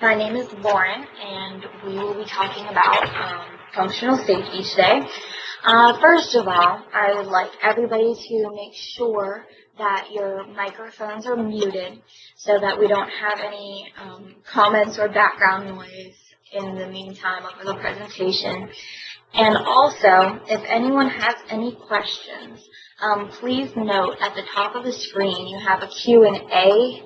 My name is Lauren, and we will be talking about functional safety today. First of all, I would like everybody to make sure that your microphones are muted so that we don't have any comments or background noise in the meantime of the presentation. And also, if anyone has any questions, please note at the top of the screen you have a Q&A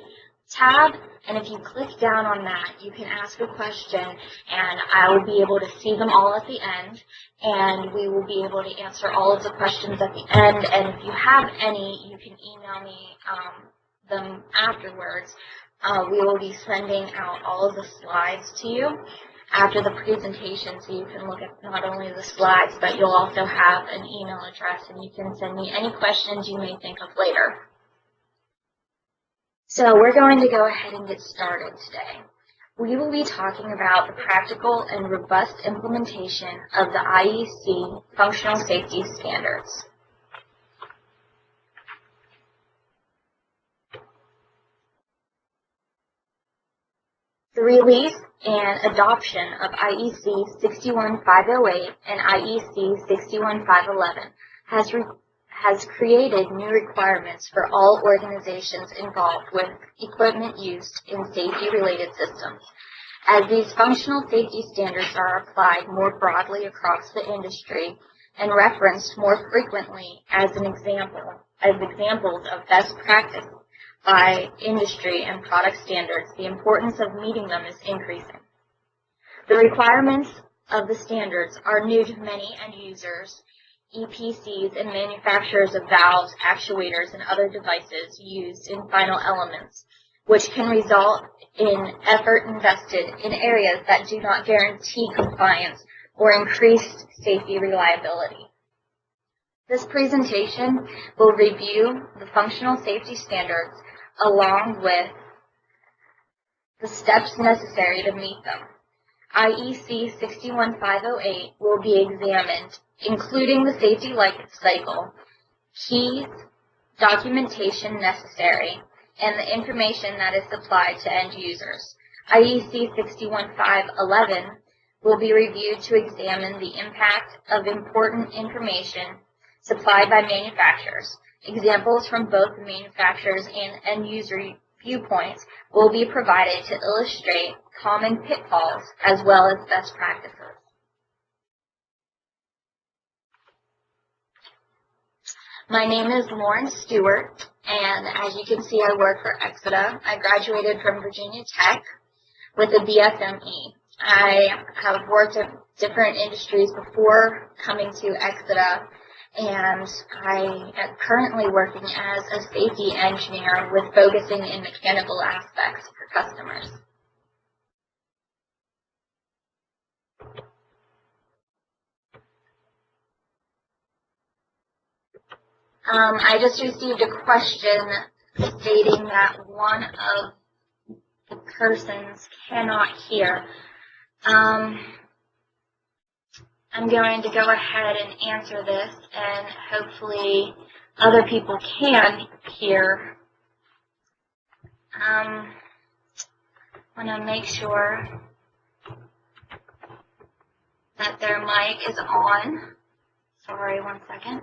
tab, and if you click down on that, you can ask a question, and I will be able to see them all at the end, and we will be able to answer all of the questions at the end. And if you have any, you can email me them afterwards. We will be sending out all of the slides to you after the presentation, so you can look at not only the slides, but you'll also have an email address, and you can send me any questions you may think of later. So we're going to go ahead and get started today. We will be talking about the practical and robust implementation of the IEC Functional Safety Standards. The release and adoption of IEC 61508 and IEC 61511 has created new requirements for all organizations involved with equipment used in safety-related systems. As these functional safety standards are applied more broadly across the industry and referenced more frequently as examples of best practice by industry and product standards, the importance of meeting them is increasing. The requirements of the standards are new to many end users, EPCs, and manufacturers of valves, actuators, and other devices used in final elements, which can result in effort invested in areas that do not guarantee compliance or increased safety reliability. This presentation will review the functional safety standards along with the steps necessary to meet them. IEC 61508 will be examined, including the safety life cycle, keys, documentation necessary, and the information that is supplied to end users. IEC 61511 will be reviewed to examine the impact of important information supplied by manufacturers. Examples from both the manufacturers and end user viewpoints will be provided to illustrate common pitfalls as well as best practices. My name is Lauren Stewart, and as you can see, I work for Exeter. I graduated from Virginia Tech with a BSME. I have worked in different industries before coming to Exeter, and I am currently working as a safety engineer with focusing in mechanical aspects for customers. I just received a question stating that one of the persons cannot hear. I'm going to go ahead and answer this, and hopefully other people can hear. I want to make sure that their mic is on. Sorry, one second.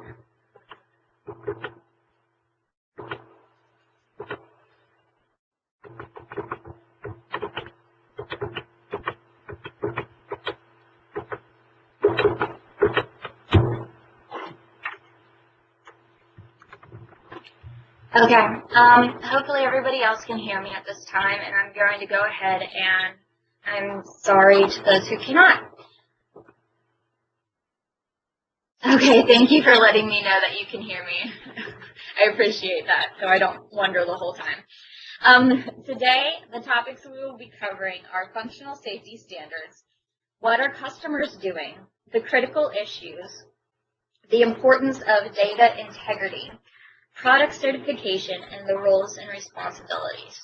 Okay, hopefully everybody else can hear me at this time, and I'm going to go ahead and I'm sorry to those who cannot. Okay, thank you for letting me know that you can hear me. I appreciate that, so I don't wonder the whole time. Today, the topics we will be covering are functional safety standards, what are customers doing, the critical issues, the importance of data integrity, product certification, and the roles and responsibilities.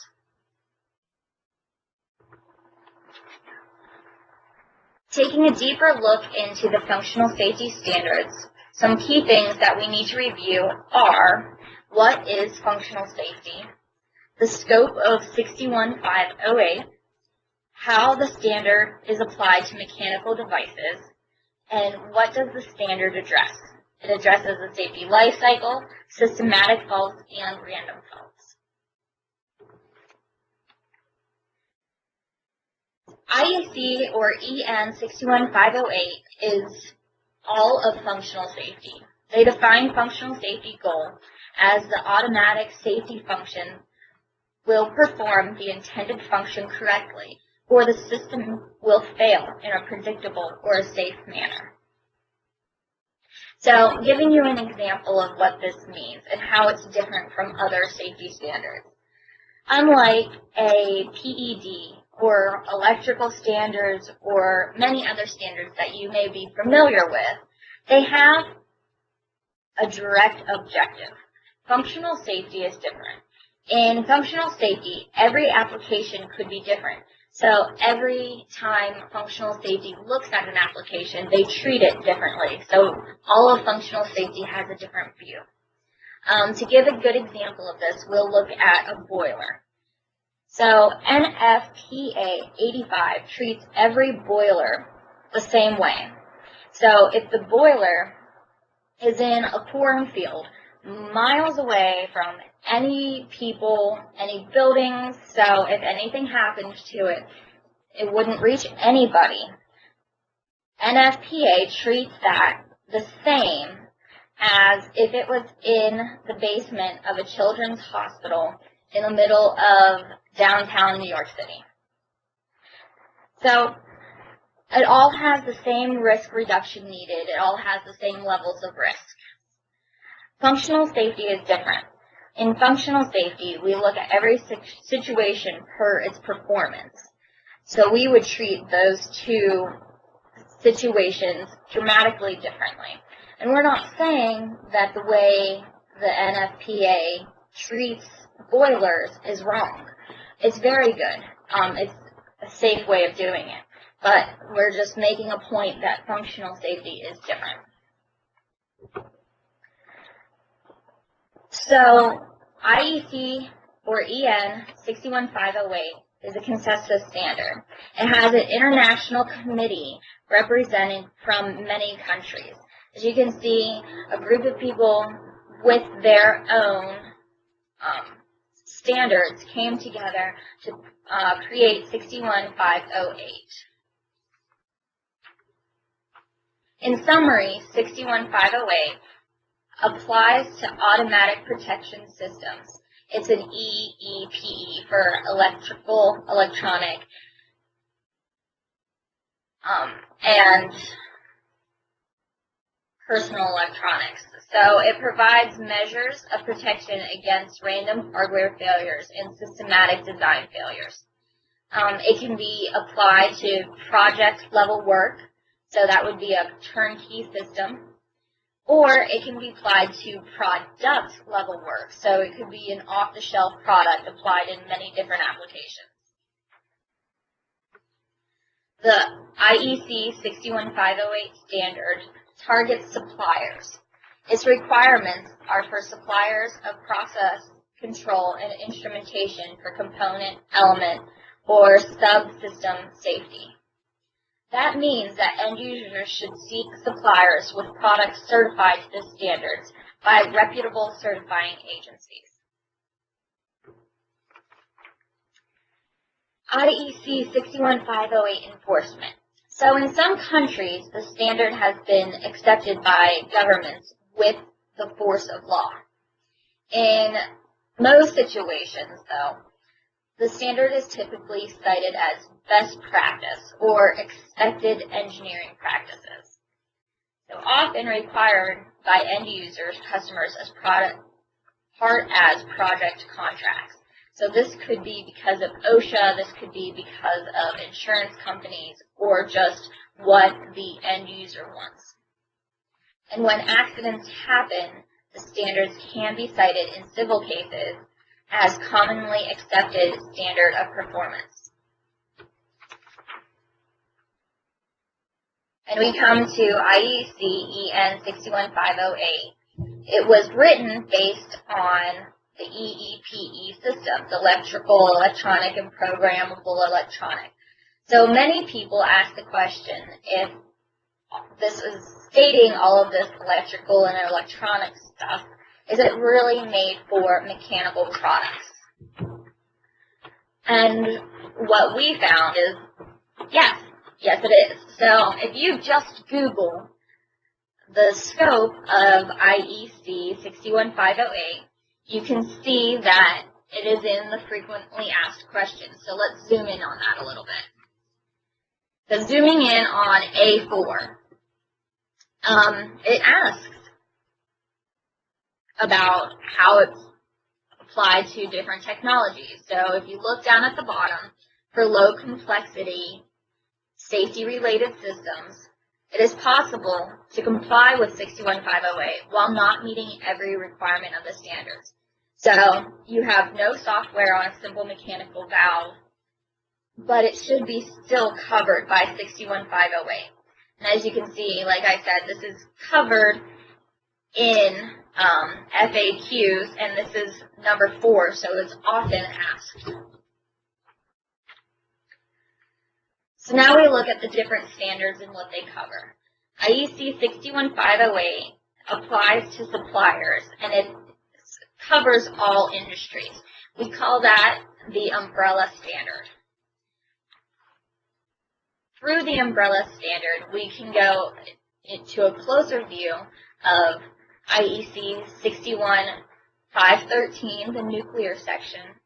Taking a deeper look into the functional safety standards, some key things that we need to review are: what is functional safety, the scope of 61508, how the standard is applied to mechanical devices, and what does the standard address. It addresses the safety life cycle, systematic faults, and random faults. IEC, or EN 61508, is all of functional safety. They define functional safety goal as the automatic safety function will perform the intended function correctly, or the system will fail in a predictable or a safe manner. So, giving you an example of what this means and how it's different from other safety standards. Unlike a PED or electrical standards or many other standards that you may be familiar with, they have a direct objective. Functional safety is different. In functional safety, every application could be different. So every time functional safety looks at an application, they treat it differently. So all of functional safety has a different view. To give a good example of this, we'll look at a boiler. So NFPA 85 treats every boiler the same way. So if the boiler is in a cornfield, miles away from any people, any buildings, so if anything happened to it, it wouldn't reach anybody. NFPA treats that the same as if it was in the basement of a children's hospital in the middle of downtown New York City. So it all has the same risk reduction needed. It all has the same levels of risk. Functional safety is different. In functional safety, we look at every situation per its performance. So we would treat those two situations dramatically differently. And we're not saying that the way the NFPA treats boilers is wrong. It's very good. It's a safe way of doing it. But we're just making a point that functional safety is different. So IEC, or EN 61508, is a consensus standard. It has an international committee represented from many countries. As you can see, a group of people with their own standards came together to create 61508. In summary, 61508 applies to automatic protection systems. It's an EEPE for electrical, electronic, and personal electronics. So it provides measures of protection against random hardware failures and systematic design failures. It can be applied to project level work, so that would be a turnkey system. Or it can be applied to product level work, so it could be an off-the-shelf product applied in many different applications. The IEC 61508 standard targets suppliers. Its requirements are for suppliers of process control and instrumentation for component, element, or subsystem safety. That means that end users should seek suppliers with products certified to the standards by reputable certifying agencies. IEC 61508 enforcement. So in some countries, the standard has been accepted by governments with the force of law. In most situations, though, the standard is typically cited as best practice or expected engineering practices. So often required by end users, customers as part as project contracts. So this could be because of OSHA, this could be because of insurance companies, or just what the end user wants. And when accidents happen, the standards can be cited in civil cases as commonly accepted standard of performance. And we come to IEC EN 61508. It was written based on the EEPE systems, electrical, electronic, and programmable electronic. So many people ask the question if this is stating all of this electrical and electronic stuff, is it really made for mechanical products? And what we found is, yes it is. So if you just Google the scope of IEC 61508, you can see that it is in the frequently asked questions. So let's zoom in on that a little bit. So zooming in on A4, it asks about how it's applied to different technologies. So if you look down at the bottom, for low complexity safety-related systems, it is possible to comply with 61508 while not meeting every requirement of the standards. So you have no software on a simple mechanical valve, but it should be still covered by 61508. And as you can see, like I said, this is covered in FAQs, and this is number 4, so it's often asked. So now we look at the different standards and what they cover. IEC 61508 applies to suppliers, and it covers all industries. We call that the umbrella standard. Through the umbrella standard, we can go into a closer view of IEC 61513, the nuclear section,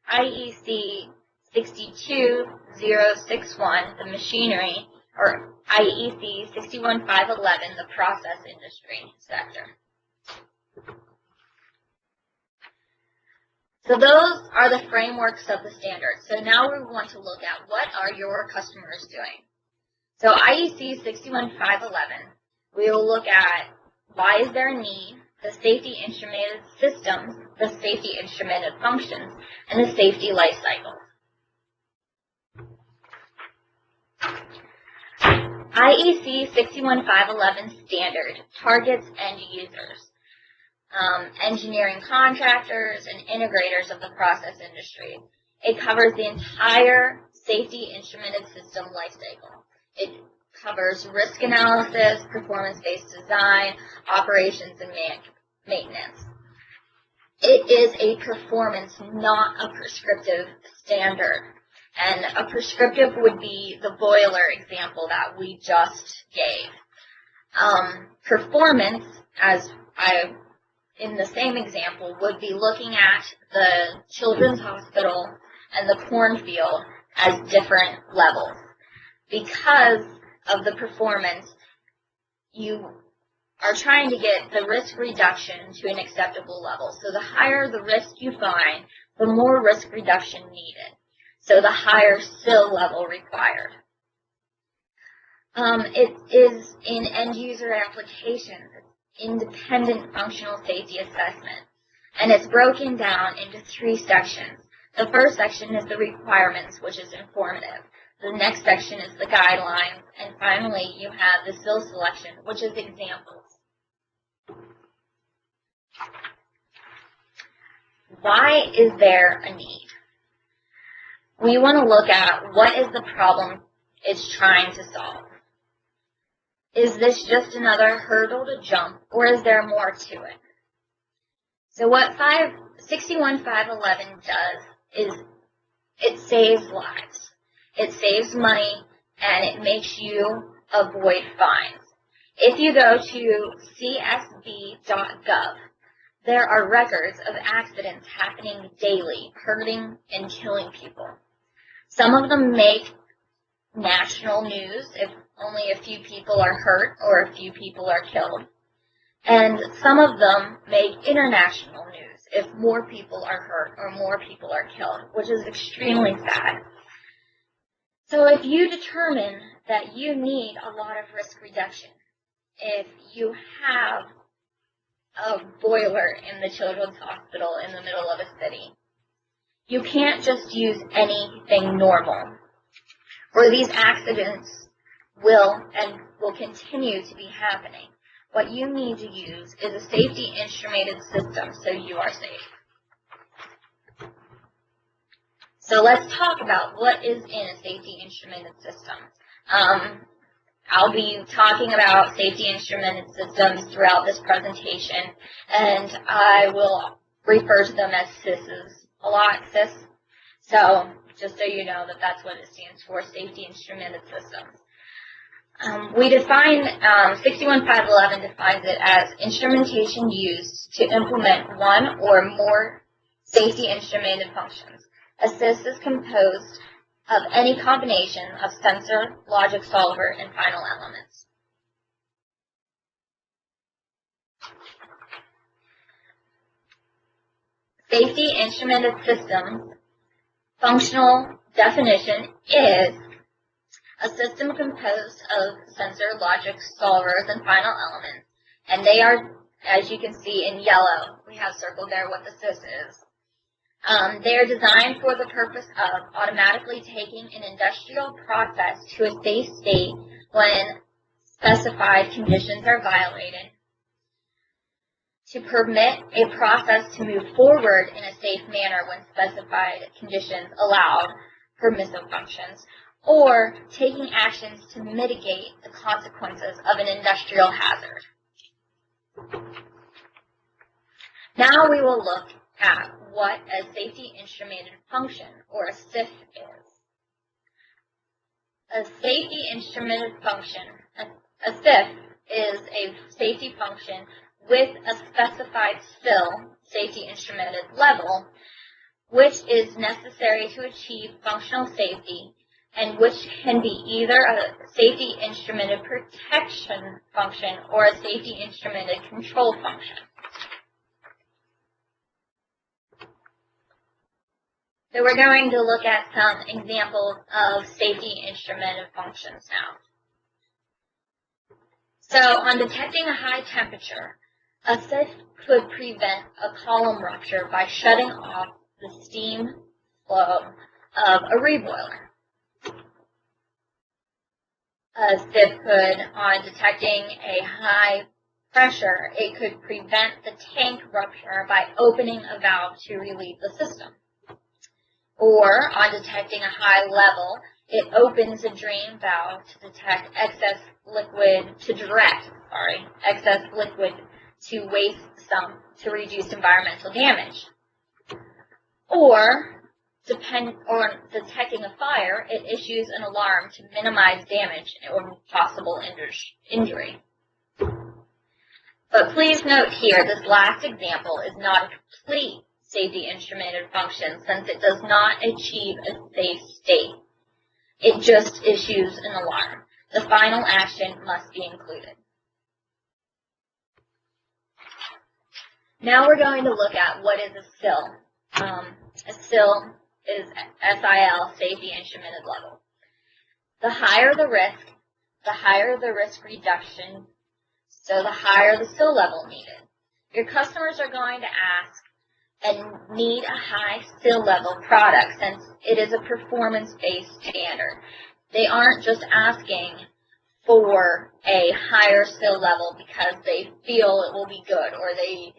IEC 62061, the machinery, or IEC 61511, the process industry sector. So those are the frameworks of the standards. So now we want to look at what are your customers doing. So IEC 61511, we will look at why is there a need, the safety instrumented systems, the safety instrumented functions, and the safety life cycle. IEC 61511 standard targets end users, engineering contractors, and integrators of the process industry. It covers the entire safety instrumented system lifecycle. It covers risk analysis, performance-based design, operations, and maintenance. It is a performance, not a prescriptive standard. And a prescriptive would be the boiler example that we just gave. Performance, in the same example, would be looking at the children's hospital and the cornfield as different levels. Because of the performance, you are trying to get the risk reduction to an acceptable level. So the higher the risk you find, the more risk reduction needed. So the higher SIL level required. It is in end user applications, independent functional safety assessment, and it's broken down into 3 sections. The first section is the requirements, which is informative. The next section is the guidelines, and finally you have the SIL selection, which is examples. Why is there a need? We want to look at what is the problem it's trying to solve. Is this just another hurdle to jump, or is there more to it? So what 61511 does is it saves lives. It saves money, and it makes you avoid fines. If you go to csb.gov, there are records of accidents happening daily, hurting and killing people. Some of them make national news if only a few people are hurt or a few people are killed. And some of them make international news if more people are hurt or more people are killed, which is extremely sad. So if you determine that you need a lot of risk reduction, if you have a boiler in the children's hospital in the middle of a city, you can't just use anything normal, or these accidents will continue to be happening. What you need to use is a safety instrumented system so you are safe. So let's talk about what is in a safety instrumented system. I'll be talking about safety instrumented systems throughout this presentation, and I will refer to them as SISs a lot, SIS. So just so you know that that's what it stands for, safety instrumented systems. We define 61511 defines it as instrumentation used to implement one or more safety instrumented functions. A SIS is composed of any combination of sensor, logic solver, and final elements. Safety instrumented systems functional definition is a system composed of sensor, logic solvers, and final elements, and they are, as you can see in yellow, we have circled there what the SIS is. They are designed for the purpose of automatically taking an industrial process to a safe state when specified conditions are violated, to permit a process to move forward in a safe manner when specified conditions allow permissive functions, or taking actions to mitigate the consequences of an industrial hazard. Now we will look at what a safety instrumented function, or a SIF, is. A safety instrumented function, a SIF, is a safety function with a specified safety instrumented level, which is necessary to achieve functional safety, and which can be either a safety instrumented protection function or a safety instrumented control function. So we're going to look at some examples of safety instrumented functions now. So on detecting a high temperature, a SIF could prevent a column rupture by shutting off the steam flow of a reboiler. A SIF could, on detecting a high pressure, it could prevent the tank rupture by opening a valve to relieve the system. Or, on detecting a high level, it opens a drain valve to detect excess liquid to waste sump to reduce environmental damage. Or, on detecting a fire, it issues an alarm to minimize damage or possible injury. But please note here, this last example is not a complete safety instrumented function since it does not achieve a safe state. It just issues an alarm. The final action must be included. Now we're going to look at what is a SIL. A SIL is SIL, safety instrumented level. The higher the risk reduction, so the higher the SIL level needed. Your customers are going to ask and need a high SIL level product since it is a performance-based standard. They aren't just asking for a higher SIL level because they feel it will be good or they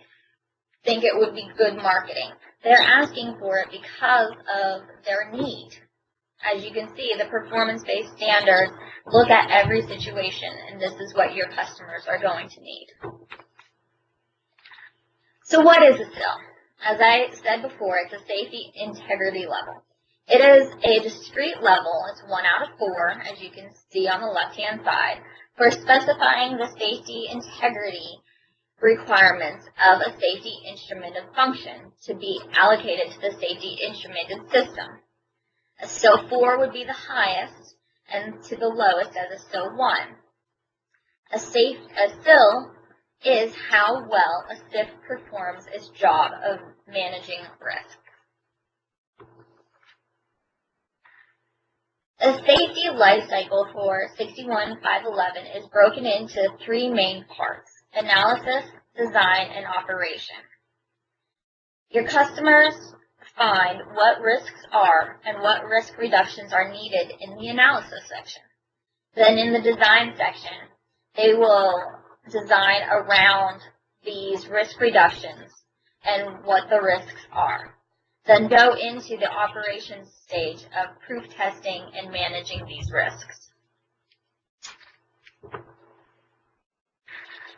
think it would be good marketing. They're asking for it because of their need. As you can see, the performance-based standards look at every situation, and this is what your customers are going to need. So what is a SIL? As I said before, it's a safety integrity level. It is a discrete level, it's 1 out of 4, as you can see on the left-hand side, for specifying the safety integrity requirements of a safety instrumented function to be allocated to the safety instrumented system. A SIL 4 would be the highest, and to the lowest as a SIL 1. A SIL is how well a SIF performs its job of managing risk. The safety life cycle for 61511 is broken into 3 main parts: analysis, design, and operation. Your customers find what risks are and what risk reductions are needed in the analysis section. Then in the design section, they will design around these risk reductions and what the risks are. then go into the operations stage of proof testing and managing these risks.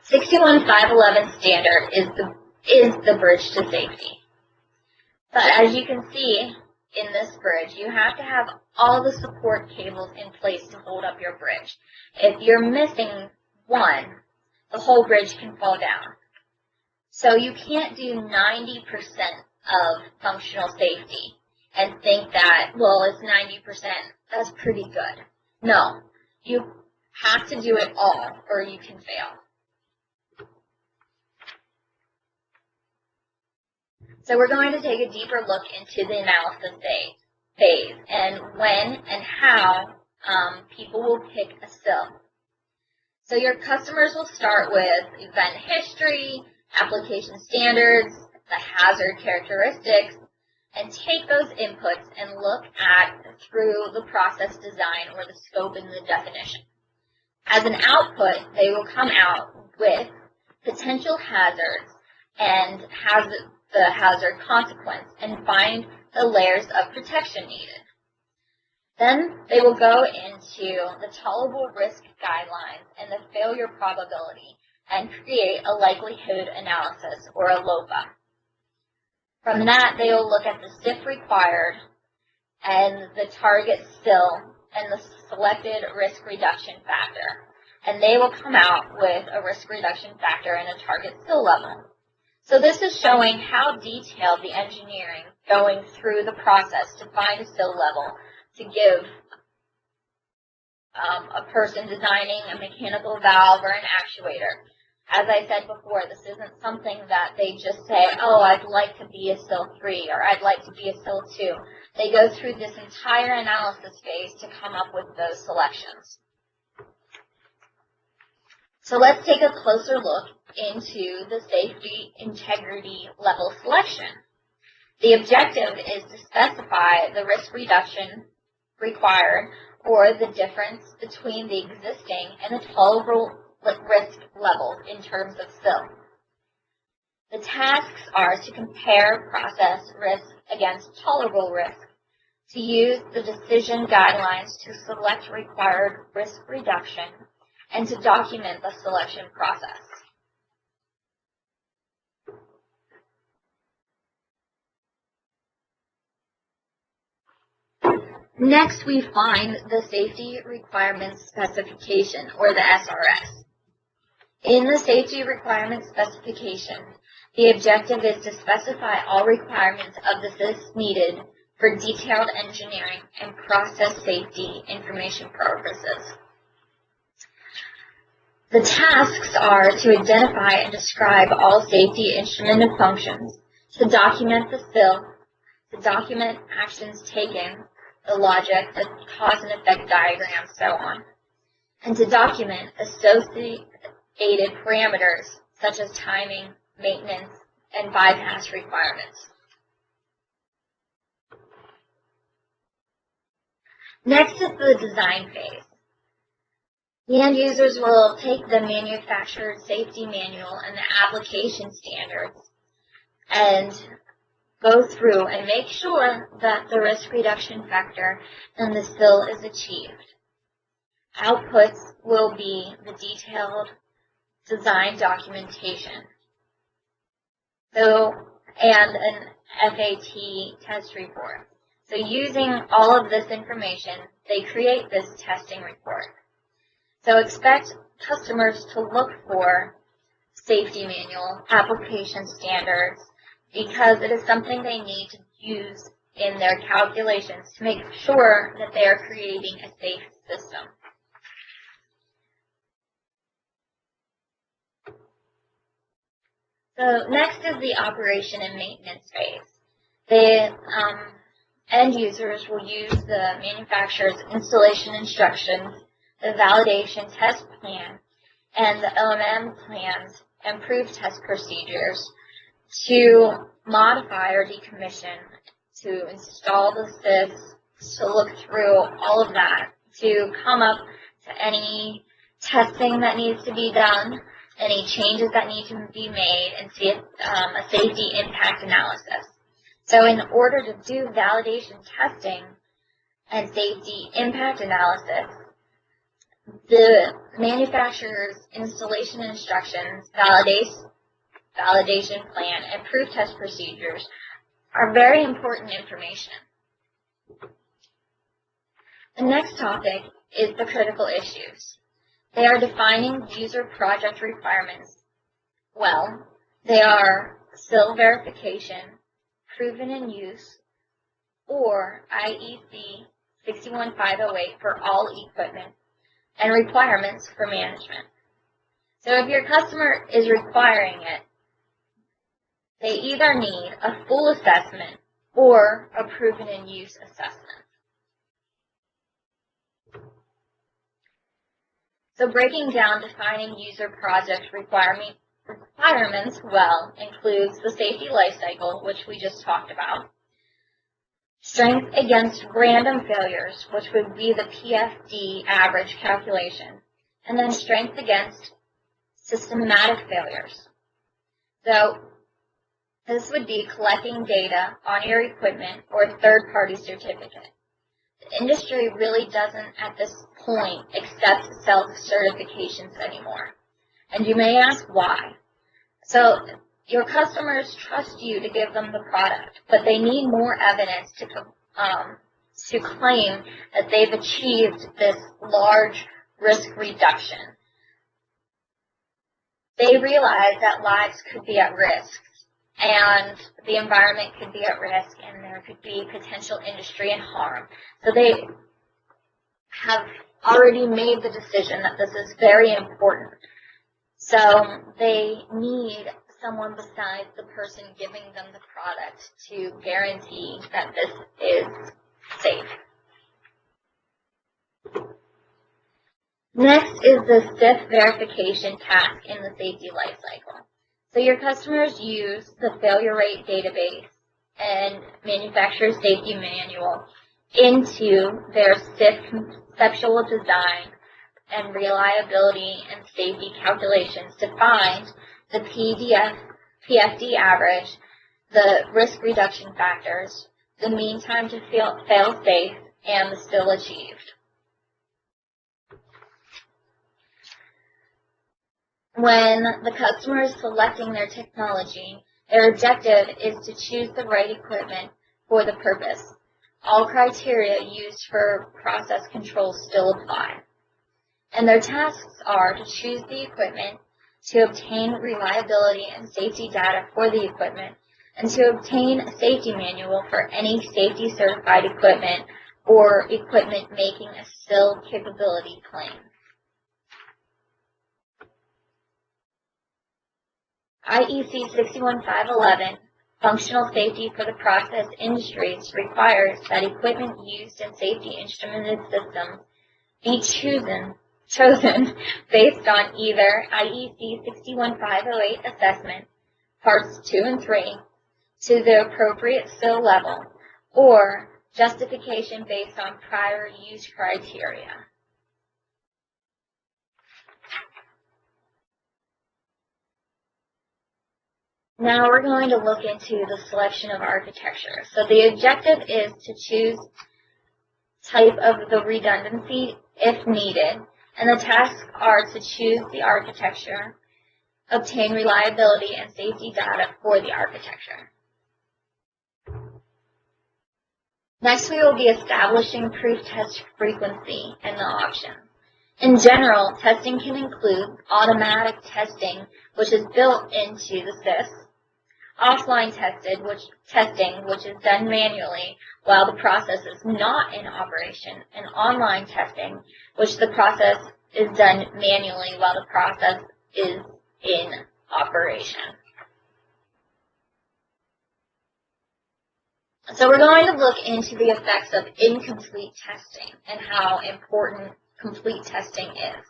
61511 standard is the bridge to safety. But as you can see in this bridge, you have to have all the support cables in place to hold up your bridge. If you're missing one, the whole bridge can fall down. So you can't do 90% of functional safety and think that, well, it's 90%, that's pretty good. No, you have to do it all or you can fail. So we're going to take a deeper look into the analysis phase and when and how people will pick a SIL. So your customers will start with event history, application standards, the hazard characteristics, and take those inputs and look at through the process design or the scope and the definition. As an output, they will come out with potential hazards and the hazard consequence and find the layers of protection needed. Then they will go into the tolerable risk guidelines and the failure probability and create a likelihood analysis or a LOPA. From that, they will look at the SIF required and the target SIL and the selected risk reduction factor. And they will come out with a risk reduction factor and a target SIL level. So this is showing how detailed the engineering going through the process to find a SIL level to give a person designing a mechanical valve or an actuator. As I said before, this isn't something that they just say, oh, I'd like to be a SIL 3 or I'd like to be a SIL 2. They go through this entire analysis phase to come up with those selections. So let's take a closer look into the safety integrity level selection. The objective is to specify the risk reduction required or the difference between the existing and the tolerable risk levels in terms of SIL. The tasks are to compare process risk against tolerable risk, to use the decision guidelines to select required risk reduction, and to document the selection process. Next, we find the Safety Requirements Specification, or the SRS. In the Safety Requirements Specification, the objective is to specify all requirements of the SIS needed for detailed engineering and process safety information purposes. The tasks are to identify and describe all safety instrument and functions, to document the SIL, to document actions taken, the logic, the cause and effect diagram, so on, and to document associated parameters such as timing, maintenance, and bypass requirements. Next is the design phase. The end users will take the manufacturer's safety manual and the application standards and go through and make sure that the risk reduction factor and the SIL is achieved. Outputs will be the detailed design documentation. And an FAT test report. So using all of this information, they create this testing report. So expect customers to look for safety manual, application standards, because it is something they need to use in their calculations to make sure that they are creating a safe system. So next is the operation and maintenance phase. The end users will use the manufacturer's installation instructions, the validation test plan, and the OMM plans and proof test procedures to modify or decommission, to install the SIS, to look through all of that, to come up to any testing that needs to be done, any changes that need to be made, and see a safety impact analysis. So in order to do validation testing and safety impact analysis, the manufacturer's installation instructions, validation plan, and proof test procedures are very important information. The next topic is the critical issues. They are defining user project requirements well. They are SIL verification, proven in use, or IEC 61508 for all equipment, and requirements for management. So if your customer is requiring it, they either need a full assessment or a proven in use assessment. So breaking down defining user project requirements well includes the safety life cycle, which we just talked about, strength against random failures, which would be the PFD average calculation, and then strength against systematic failures. So this would be collecting data on your equipment or a third-party certificate. The industry really doesn't, at this point, accept self-certifications anymore. And you may ask why. So your customers trust you to give them the product, but they need more evidence to claim that they've achieved this large risk reduction. They realize that lives could be at risk, and the environment could be at risk, and there could be potential industry and harm. So they have already made the decision that this is very important. So they need someone besides the person giving them the product to guarantee that this is safe. Next is the SIF verification task in the safety life cycle. So your customers use the failure rate database and manufacturer's safety manual into their SIF conceptual design and reliability and safety calculations to find the PFD average, the risk reduction factors, the mean time to fail safe, and the SIL achieved. When the customer is selecting their technology, their objective is to choose the right equipment for the purpose. All criteria used for process control still apply. And their tasks are to choose the equipment, to obtain reliability and safety data for the equipment, and to obtain a safety manual for any safety certified equipment or equipment making a SIL capability claim. IEC 61511, functional safety for the process industries, requires that equipment used in safety instrumented systems be chosen based on either IEC 61508 assessment, parts 2 and 3, to the appropriate SIL level, or justification based on prior use criteria. Now we're going to look into the selection of architecture. So the objective is to choose type of the redundancy if needed, and the tasks are to choose the architecture, obtain reliability and safety data for the architecture. Next, we will be establishing proof test frequency and the options. In general, testing can include automatic testing, which is built into the SIS, offline testing, which is done manually while the process is not in operation, and online testing, which the process is done manually while the process is in operation. So we're going to look into the effects of incomplete testing and how important complete testing is.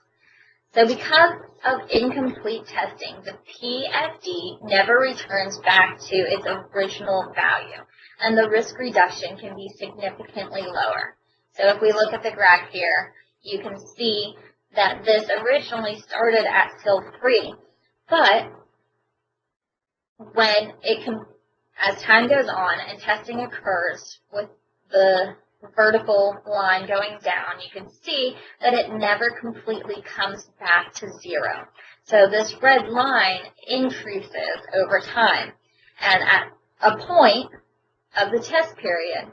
So because of incomplete testing, the PFD never returns back to its original value, and the risk reduction can be significantly lower. So if we look at the graph here, you can see that this originally started at SIL 3, but when it as time goes on and testing occurs with the vertical line going down, you can see that it never completely comes back to zero. So this red line increases over time. And at a point of the test period,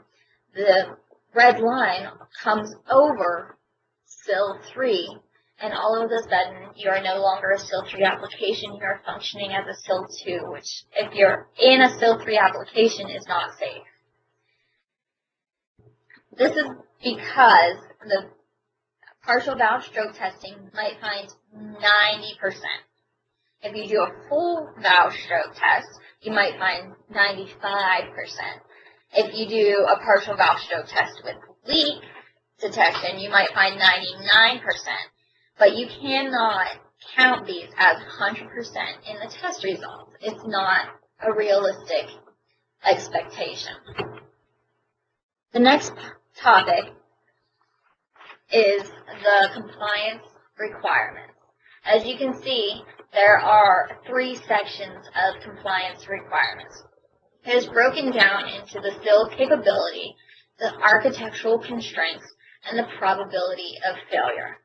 the red line comes over SIL 3, and all of a sudden you are no longer a SIL 3 application, you are functioning as a SIL 2, which if you're in a SIL 3 application is not safe. This is because the partial valve stroke testing might find 90%. If you do a full valve stroke test, you might find 95%. If you do a partial valve stroke test with leak detection, you might find 99%. But you cannot count these as 100% in the test results. It's not a realistic expectation. The next topic is the compliance requirements. As you can see, there are 3 sections of compliance requirements. It is broken down into the SIL capability, the architectural constraints, and the probability of failure.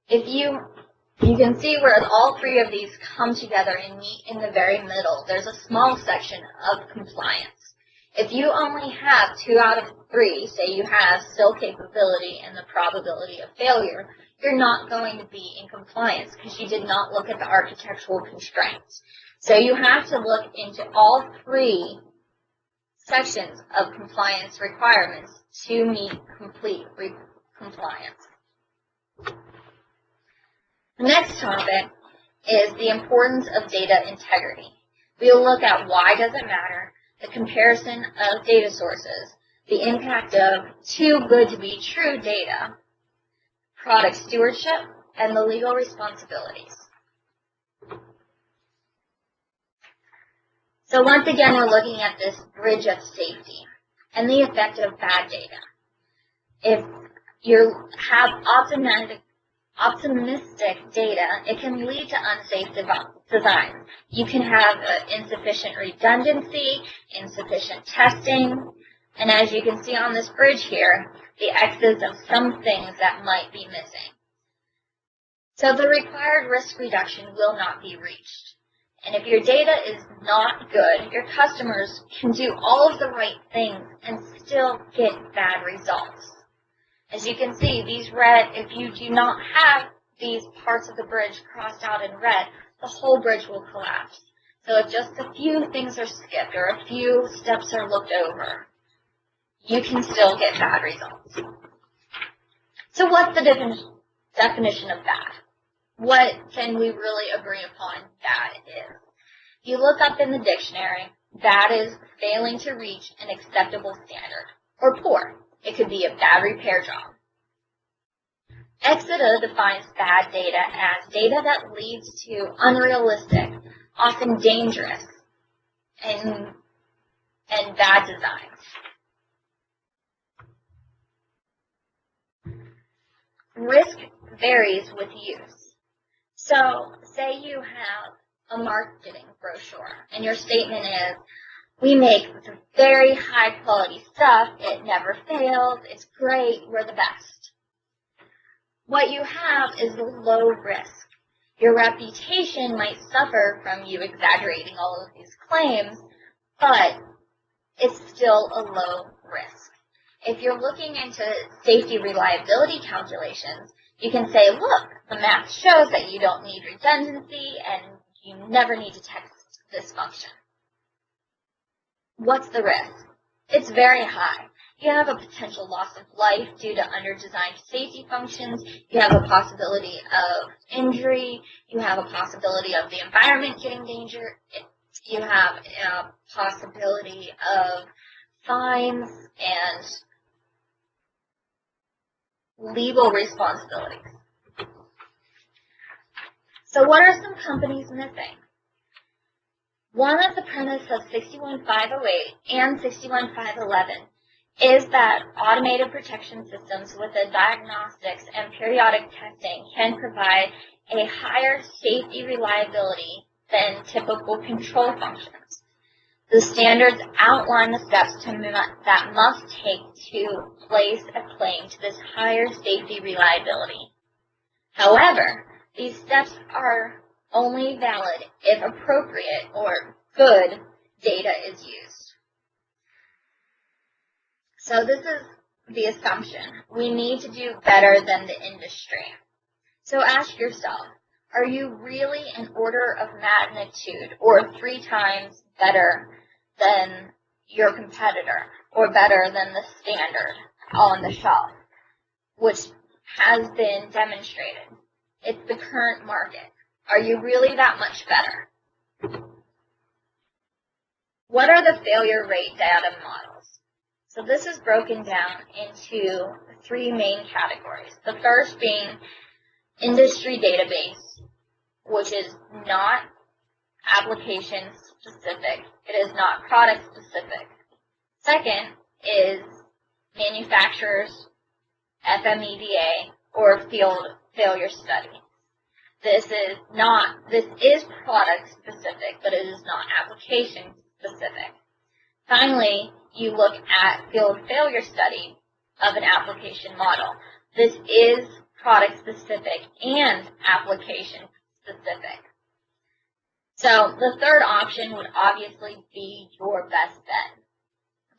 If you can see where all 3 of these come together and meet in the very middle, there's a small section of compliance. If you only have 2 out of 3, say you have SIL capability and the probability of failure, you're not going to be in compliance because you did not look at the architectural constraints. So you have to look into all 3 sections of compliance requirements to meet complete compliance. The next topic is the importance of data integrity. We'll look at why does it matter, the comparison of data sources, the impact of too good to be true data, product stewardship, and the legal responsibilities. So once again, we're looking at this bridge of safety and the effect of bad data. If you have optimistic data, it can lead to unsafe design. You can have insufficient redundancy, insufficient testing, and as you can see on this bridge here, the X's of some things that might be missing. So the required risk reduction will not be reached. And if your data is not good, your customers can do all of the right things and still get bad results. As you can see, these red, if you do not have these parts of the bridge crossed out in red, the whole bridge will collapse. So if just a few things are skipped or a few steps are looked over, you can still get bad results. So what's the definition of bad? What can we really agree upon bad is? If you look up in the dictionary, bad is failing to reach an acceptable standard, or poor. It could be a bad repair job. Exida defines bad data as data that leads to unrealistic, often dangerous, and bad designs. Risk varies with use. So, say you have a marketing brochure, and your statement is, we make very high quality stuff, it never fails, it's great, we're the best. What you have is low risk. Your reputation might suffer from you exaggerating all of these claims, but it's still a low risk. If you're looking into safety reliability calculations, you can say, look, the math shows that you don't need redundancy and you never need to test this function. What's the risk? It's very high. You have a potential loss of life due to under-designed safety functions. You have a possibility of injury. You have a possibility of the environment getting danger. You have a possibility of fines and legal responsibilities. So what are some companies missing? One of the premises of 61508 and 61511 is that automated protection systems with the diagnostics and periodic testing can provide a higher safety reliability than typical control functions. The standards outline the steps that must take to place a claim to this higher safety reliability. However, these steps are only valid if appropriate or good data is used. So this is the assumption. We need to do better than the industry. So ask yourself, are you really an order of magnitude or 3 times better than your competitor or better than the standard on the shelf, which has been demonstrated? It's the current market. Are you really that much better? What are the failure rate data models? So this is broken down into 3 main categories. The first being industry database, which is not application specific. It is not product specific. Second is manufacturers, FMEDA, or field failure study. This is product specific, but it is not application specific. Finally, you look at field failure study of an application model. This is product specific and application specific. So the third option would obviously be your best bet,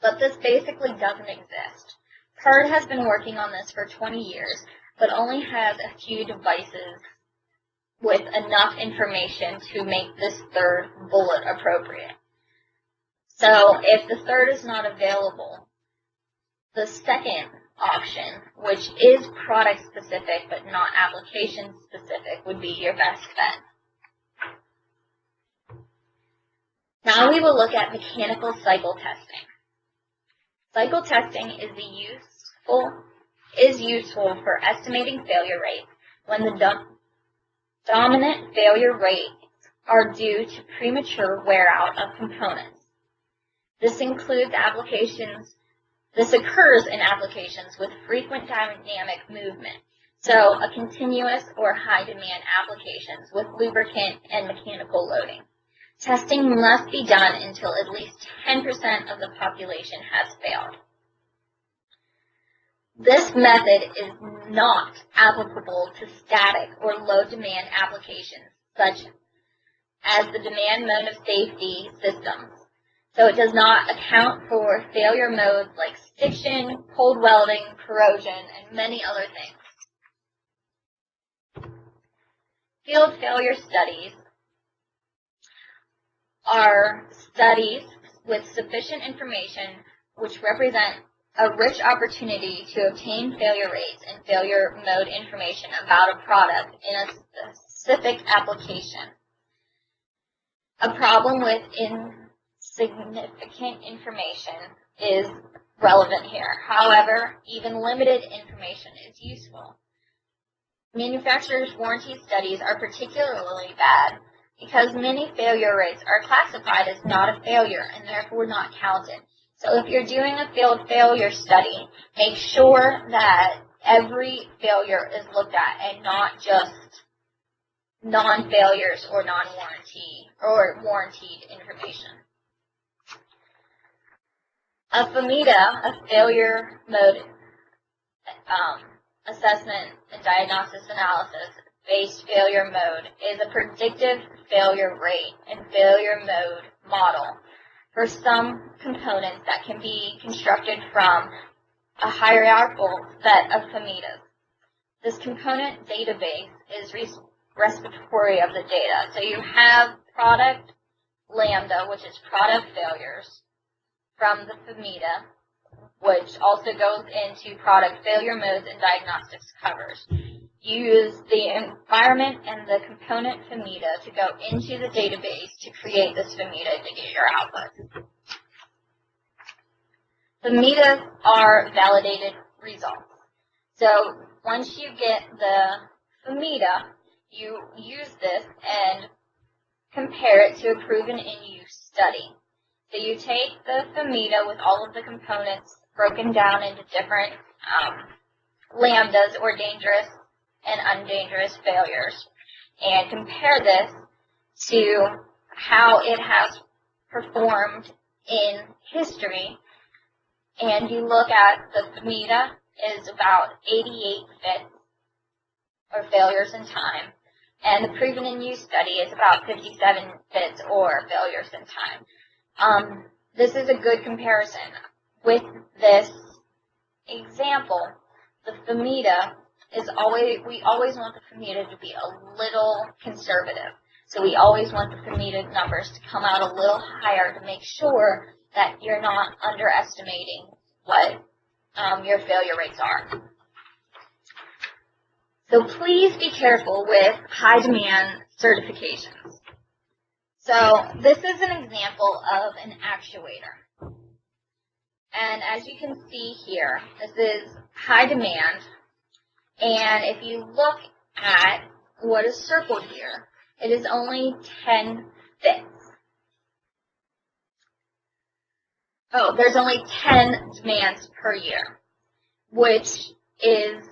but this basically doesn't exist. PERD has been working on this for 20 years, but only has a few devices with enough information to make this third bullet appropriate. So if the third is not available, the second option, which is product specific but not application specific, would be your best bet. Now we will look at mechanical cycle testing. Cycle testing is useful for estimating failure rates when the dominant failure rates are due to premature wear out of components. This occurs in applications with frequent dynamic movement, so a continuous or high demand applications with lubricant and mechanical loading. Testing must be done until at least 10% of the population has failed. This method is not applicable to static or low demand applications such as the demand mode of safety systems. So it does not account for failure modes like stiction, cold welding, corrosion, and many other things. Field failure studies are studies with sufficient information which represent a rich opportunity to obtain failure rates and failure mode information about a product in a specific application. A problem with insignificant information is relevant here. However, even limited information is useful. Manufacturers' warranty studies are particularly bad because many failure rates are classified as not a failure and therefore not counted. So if you're doing a field failure study, make sure that every failure is looked at and not just non-failures or non-warranty or warranted information. A FMEDA, a failure mode assessment and diagnosis analysis based failure mode, is a predictive failure rate and failure mode model for some components that can be constructed from a hierarchical set of FMEDAs. This component database is repository of the data. So you have product lambda, which is product failures, from the FMEDA, which also goes into product failure modes and diagnostics covers. You use the environment and the component FMEDA to go into the database to create this FMEDA to get your output. FMEDAs are validated results. So once you get the FMEDA, you use this and compare it to a proven in-use study. So you take the FMEDA with all of the components broken down into different lambdas or dangerous and undangerous failures and compare this to how it has performed in history, and you look at the FMITA is about 88 fits, or failures in time, and the proven in use study is about 57 fits or failures in time. This is a good comparison. With this example, the FMITA we always want the FMITA to be a little conservative. So we always want the FMITA numbers to come out a little higher to make sure that you're not underestimating what your failure rates are. So please be careful with high demand certifications. So this is an example of an actuator. And as you can see here, this is high demand. And if you look at what is circled here, it is only 10 fits. Oh, there's only 10 demands per year, which is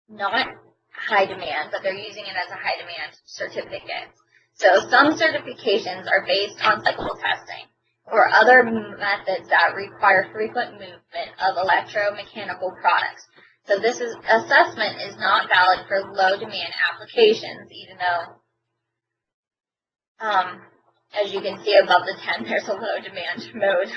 not high demand, but they're using it as a high demand certificate. So some certifications are based on cycle testing or other methods that require frequent movement of electromechanical products. So this assessment is not valid for low demand applications, even though, as you can see above the 10, there's a low demand mode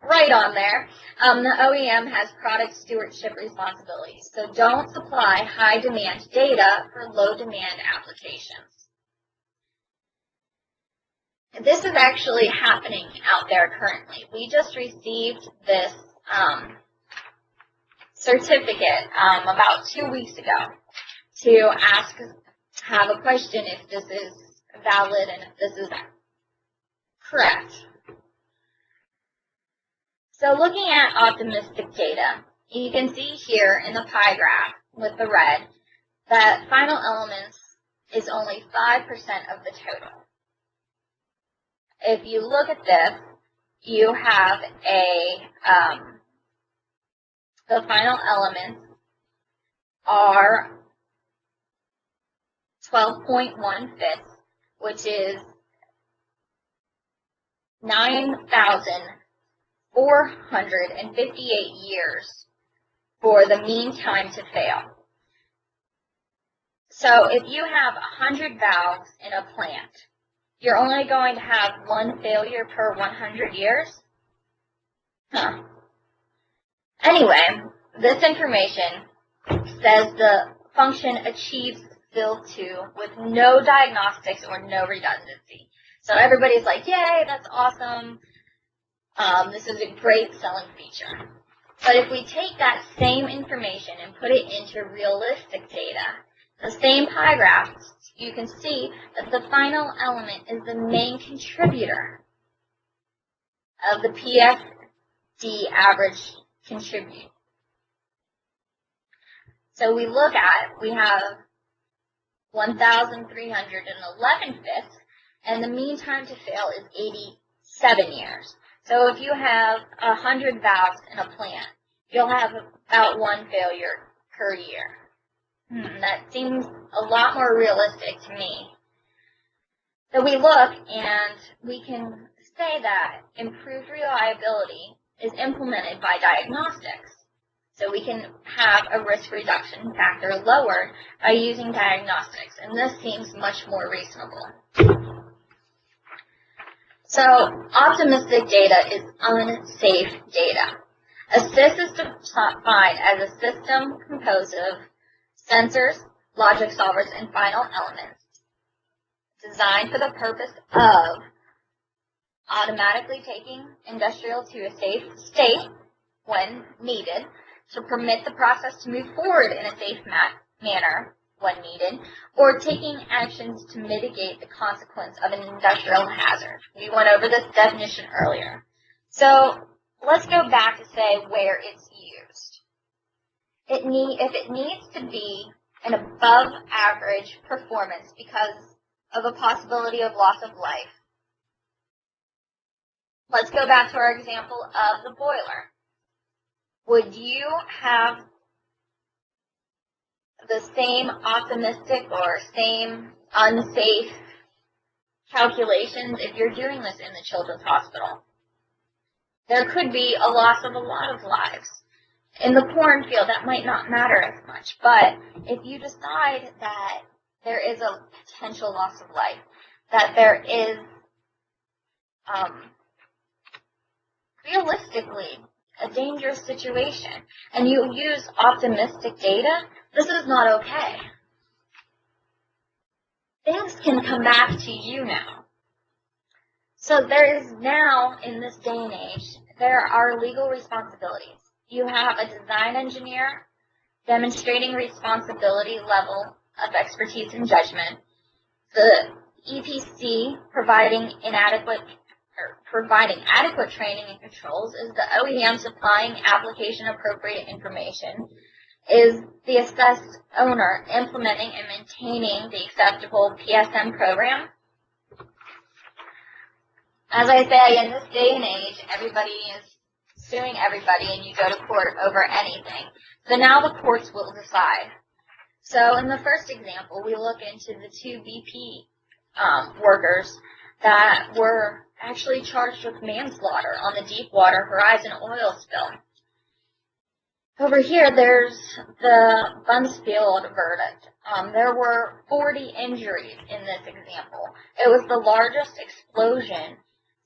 right on there. The OEM has product stewardship responsibilities, so don't supply high demand data for low demand applications. This is actually happening out there currently. We just received this certificate about 2 weeks ago to have a question if this is valid and if this is correct. So looking at optimistic data, you can see here in the pie graph with the red that final elements is only 5% of the total. If you look at this, you have the final elements are 12.1 fits, which is 9,458 years for the mean time to fail. So if you have 100 valves in a plant, you're only going to have one failure per 100 years? Huh. Anyway, this information says the function achieves fill 2 with no diagnostics or no redundancy. So everybody's like, yay, that's awesome. This is a great selling feature. But if we take that same information and put it into realistic data, the same pie graphs, you can see that the final element is the main contributor of the PFD average contribute. So we have 1,311 fits, and the mean time to fail is 87 years. So if you have 100 valves in a plant, you'll have about one failure per year. That seems a lot more realistic to me. So we look and we can say that improved reliability is implemented by diagnostics. So we can have a risk reduction factor lowered by using diagnostics, and this seems much more reasonable. So optimistic data is unsafe data. A SIS is defined as a system composed of sensors, logic solvers, and final elements designed for the purpose of automatically taking industrial to a safe state when needed, to permit the process to move forward in a safe manner when needed, or taking actions to mitigate the consequence of an industrial hazard. We went over this definition earlier. So let's go back to say where it's used. If it needs to be an above average performance because of a possibility of loss of life, let's go back to our example of the boiler. Would you have the same optimistic or same unsafe calculations if you're doing this in the children's hospital. There could be a loss of a lot of lives. In the porn field, that might not matter as much, but if you decide that there is a potential loss of life, that there is realistically a dangerous situation, and you use optimistic data, this is not okay. Things can come back to you now. So there is now, in this day and age, there are legal responsibilities. You have a design engineer demonstrating responsibility level of expertise and judgment, the EPC providing adequate training and controls, is the OEM supplying application appropriate information, is the assessed owner implementing and maintaining the acceptable PSM program. As I say, in this day and age, everybody is suing everybody and you go to court over anything. So now the courts will decide. So in the first example, we look into the two BP workers that were actually charged with manslaughter on the Deepwater Horizon oil spill. Over here, there's the Buncefield verdict. There were 40 injuries in this example. It was the largest explosion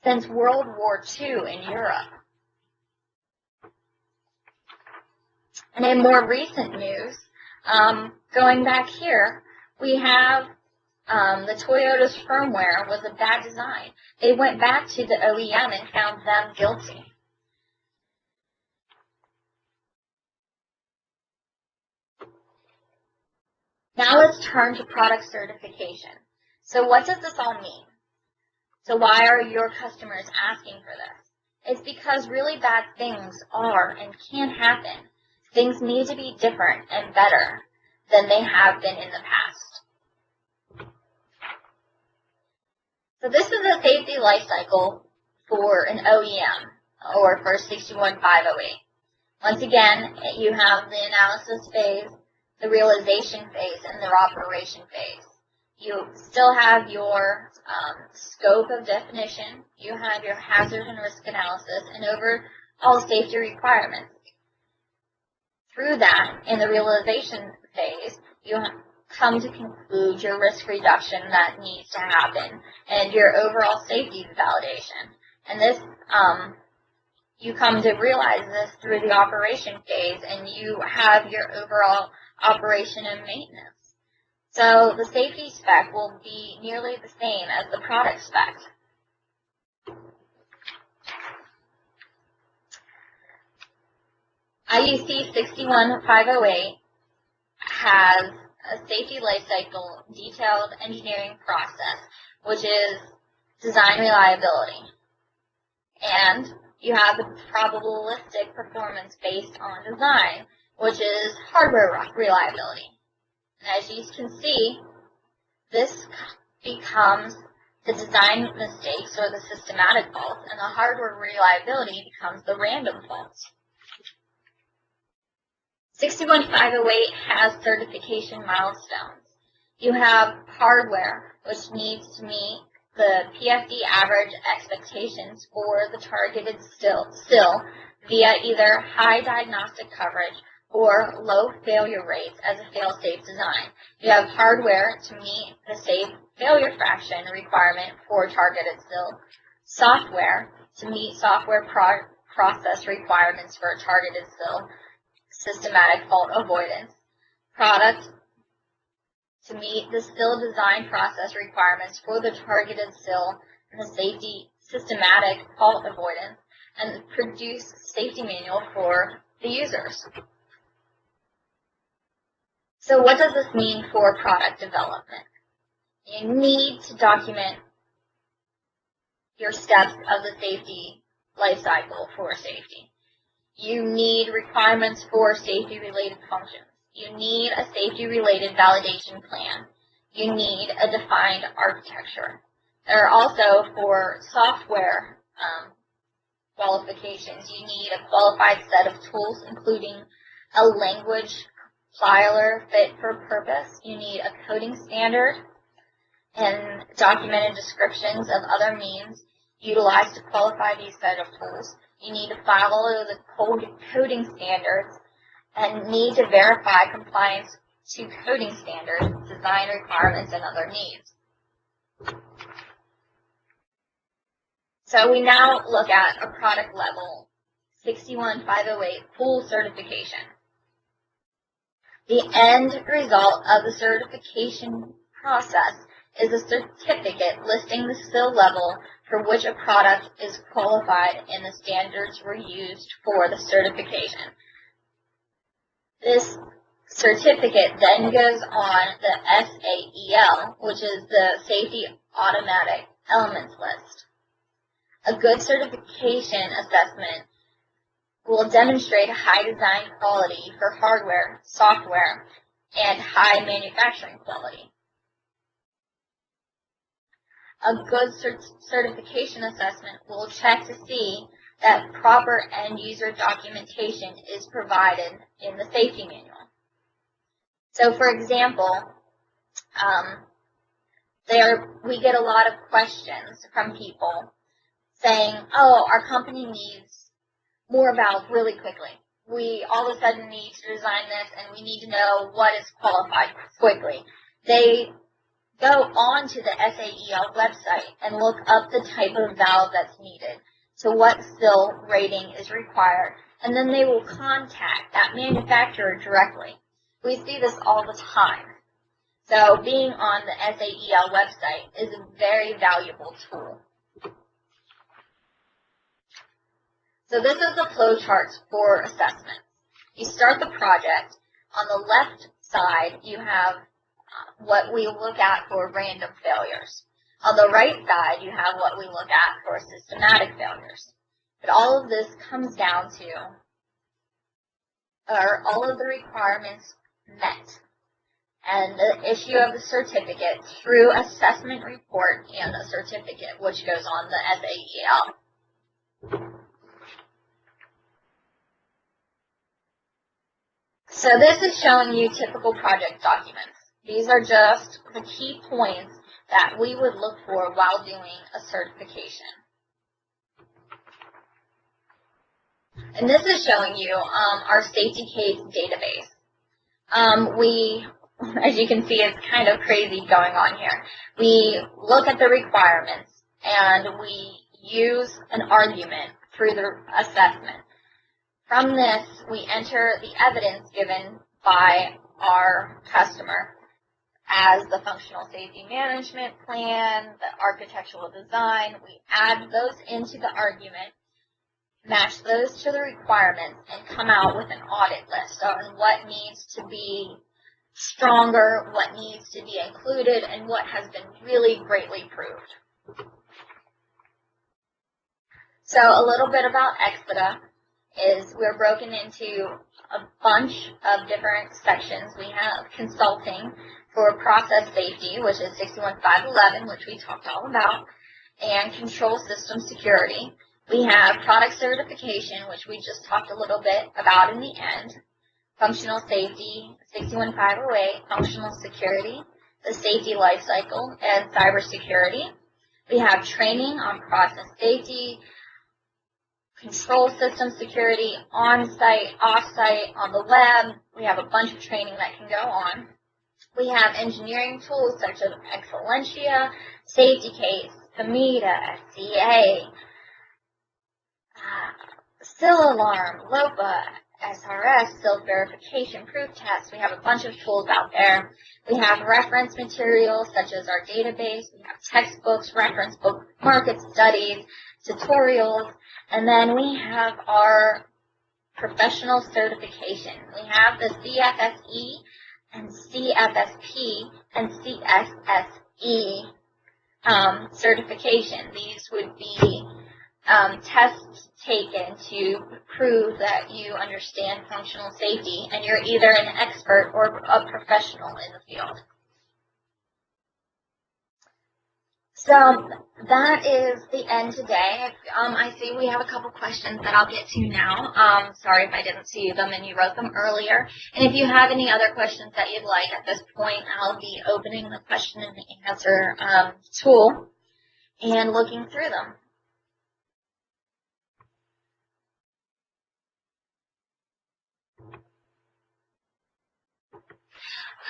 since World War II in Europe. And in more recent news, going back here, we have the Toyota's firmware was a bad design. They went back to the OEM and found them guilty. Now let's turn to product certification. So what does this all mean? So why are your customers asking for this? It's because really bad things are and can happen. Things need to be different and better than they have been in the past. So this is a safety life cycle for an OEM or for 61508. Once again, you have the analysis phase, the realization phase, and the operation phase. You still have your scope of definition, you have your hazard and risk analysis, and overall safety requirements. Through that, in the realization phase, you come to conclude your risk reduction that needs to happen and your overall safety validation. And this, you come to realize this through the operation phase, and you have your overall operation and maintenance. So the safety spec will be nearly the same as the product spec. IEC 61508 has a safety lifecycle detailed engineering process, which is design reliability. And you have the probabilistic performance based on design, which is hardware reliability. And as you can see, this becomes the design mistakes or the systematic faults, and the hardware reliability becomes the random faults. 61508 has certification milestones. You have hardware, which needs to meet the PFD average expectations for the targeted still via either high diagnostic coverage or low failure rates as a fail-safe design. You have hardware to meet the safe failure fraction requirement for targeted still, software to meet software process requirements for targeted still, systematic fault avoidance, product to meet the still design process requirements for the targeted still and the safety systematic fault avoidance, and produce safety manual for the users. So what does this mean for product development? You need to document your steps of the safety life cycle for safety. You need requirements for safety-related functions. You need a safety-related validation plan. You need a defined architecture. There are also, for software qualifications, you need a qualified set of tools, including a language compiler fit for purpose. You need a coding standard. and documented descriptions of other means utilized to qualify these set of tools. You need to follow the coding standards and need to verify compliance to coding standards, design requirements, and other needs. So we now look at a product level 61508 full certification. The end result of the certification process is a certificate listing the skill level for which a product is qualified and the standards were used for the certification. This certificate then goes on the SAEL, which is the Safety Automatic Elements List. A good certification assessment will demonstrate high design quality for hardware, software, and high manufacturing quality. A good certification assessment will check to see that proper end-user documentation is provided in the safety manual. So, for example, we get a lot of questions from people saying, oh, our company needs more valves really quickly. We all of a sudden need to design this and we need to know what is qualified quickly. They go on to the SAEL website and look up the type of valve that's needed, to what SIL rating is required, and then they will contact that manufacturer directly. We see this all the time. So being on the SAEL website is a very valuable tool. So this is the flow chart for assessment. You start the project. On the left side, you have what we look at for random failures. On the right side, you have what we look at for systematic failures. But all of this comes down to, are all of the requirements met? And the issue of the certificate through assessment report and a certificate, which goes on the SAEL. So this is showing you typical project documents. These are just the key points that we would look for while doing a certification. And this is showing you our safety case database. As you can see, it's kind of crazy going on here. We look at the requirements and we use an argument through the assessment. From this, we enter the evidence given by our customer as the functional safety management plan, the architectural design. We add those into the argument, match those to the requirements, and come out with an audit list on what needs to be stronger, what needs to be included, and what has been really greatly proved. So a little bit about Expeda is we're broken into a bunch of different sections. We have consulting for process safety, which is 61511, which we talked all about, and control system security. We have product certification, which we just talked a little bit about in the end, functional safety, 61508, functional security, the safety life cycle, and cybersecurity. We have training on process safety, control system security, on-site, off-site, on the web. We have a bunch of training that can go on. We have engineering tools such as Excellentia, Safety Case, FAMIDA, SCA, SIL Alarm, LOPA, SRS, SIL Verification, Proof Test. We have a bunch of tools out there. We have reference materials such as our database. We have textbooks, reference book, market studies, tutorials, and then we have our professional certification. We have the CFSE and CFSP and CSSE certification. These would be tests taken to prove that you understand functional safety and you're either an expert or a professional in the field. So that is the end today. I see we have a couple questions that I'll get to now. Sorry if I didn't see them and you wrote them earlier. And if you have any other questions that you'd like at this point, I'll be opening the question and answer tool and looking through them.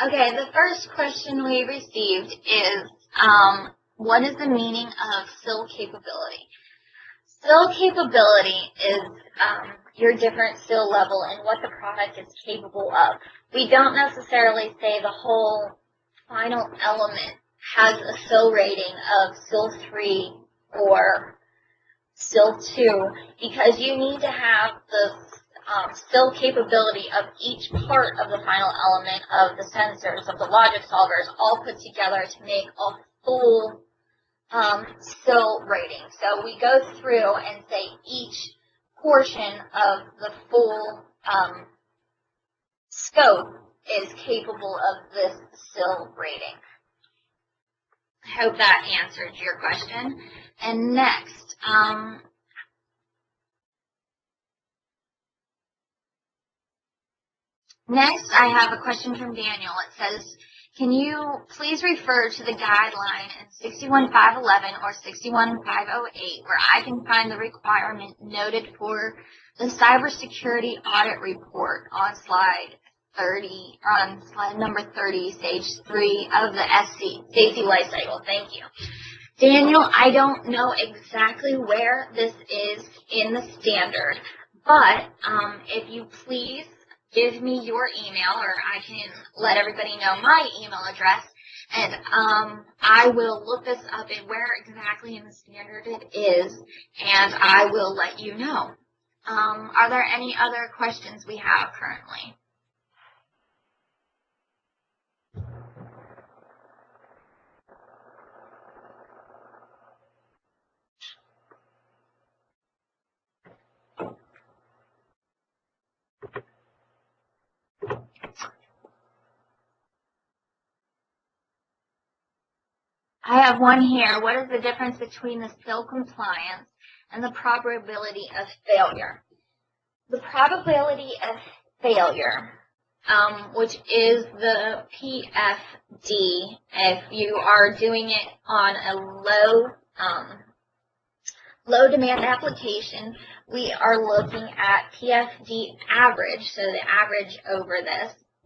Okay, the first question we received is, what is the meaning of SIL capability? SIL capability is your different SIL level and what the product is capable of. We don't necessarily say the whole final element has a SIL rating of SIL 3 or SIL 2 because you need to have the SIL capability of each part of the final element of the sensors, of the logic solvers, all put together to make a full SIL rating. So we go through and say each portion of the full scope is capable of this SIL rating. I hope that answered your question. And next, I have a question from Daniel. It says, can you please refer to the guideline in 61511 or 61508 where I can find the requirement noted for the cybersecurity audit report on slide 30, on slide number 30, stage 3 of the safety lifecycle? Thank you. Daniel, I don't know exactly where this is in the standard, but if you please give me your email, or I can let everybody know my email address, and I will look this up and where exactly in the standard it is, and I will let you know. Are there any other questions we have currently? I have one here. What is the difference between the SIL compliance and the probability of failure? The probability of failure, which is the PFD, if you are doing it on a low demand application, we are looking at PFD average, so the average over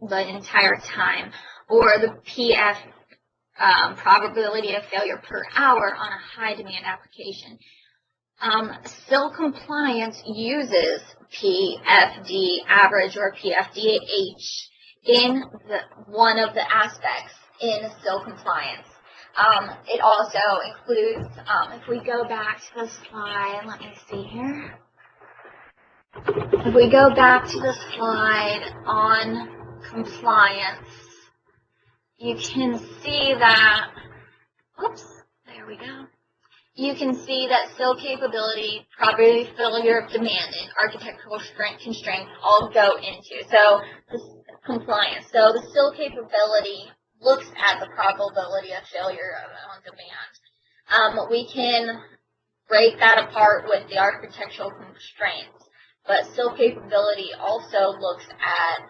the entire time, or the PF probability of failure per hour on a high demand application. SIL compliance uses PFD average or PFDH in one of the aspects in SIL compliance. It also includes, if we go back to the slide, let me see here. If we go back to the slide on compliance, you can see that, oops, there we go. You can see that SIL capability, probability of failure of demand, and architectural constraints all go into. So this compliance. So the SIL capability looks at the probability of failure on demand. We can break that apart with the architectural constraints, but SIL capability also looks at,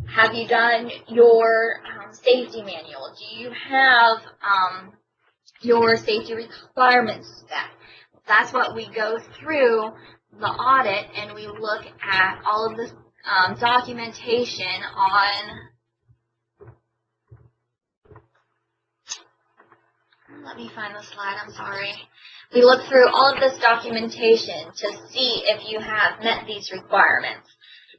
have you done your safety manual? Do you have your safety requirements set? That's what we go through the audit, and we look at all of this documentation on, let me find the slide, I'm sorry. We look through all of this documentation to see if you have met these requirements.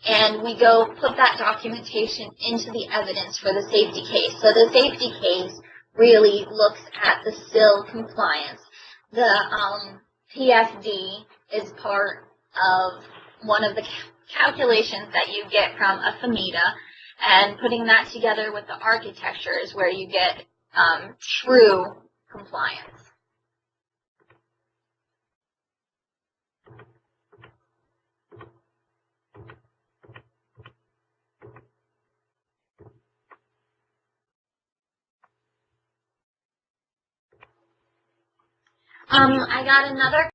And we go put that documentation into the evidence for the safety case. So the safety case really looks at the SIL compliance. The PFD is part of one of the calculations that you get from a FMETA, and putting that together with the architecture is where you get true compliance. I got another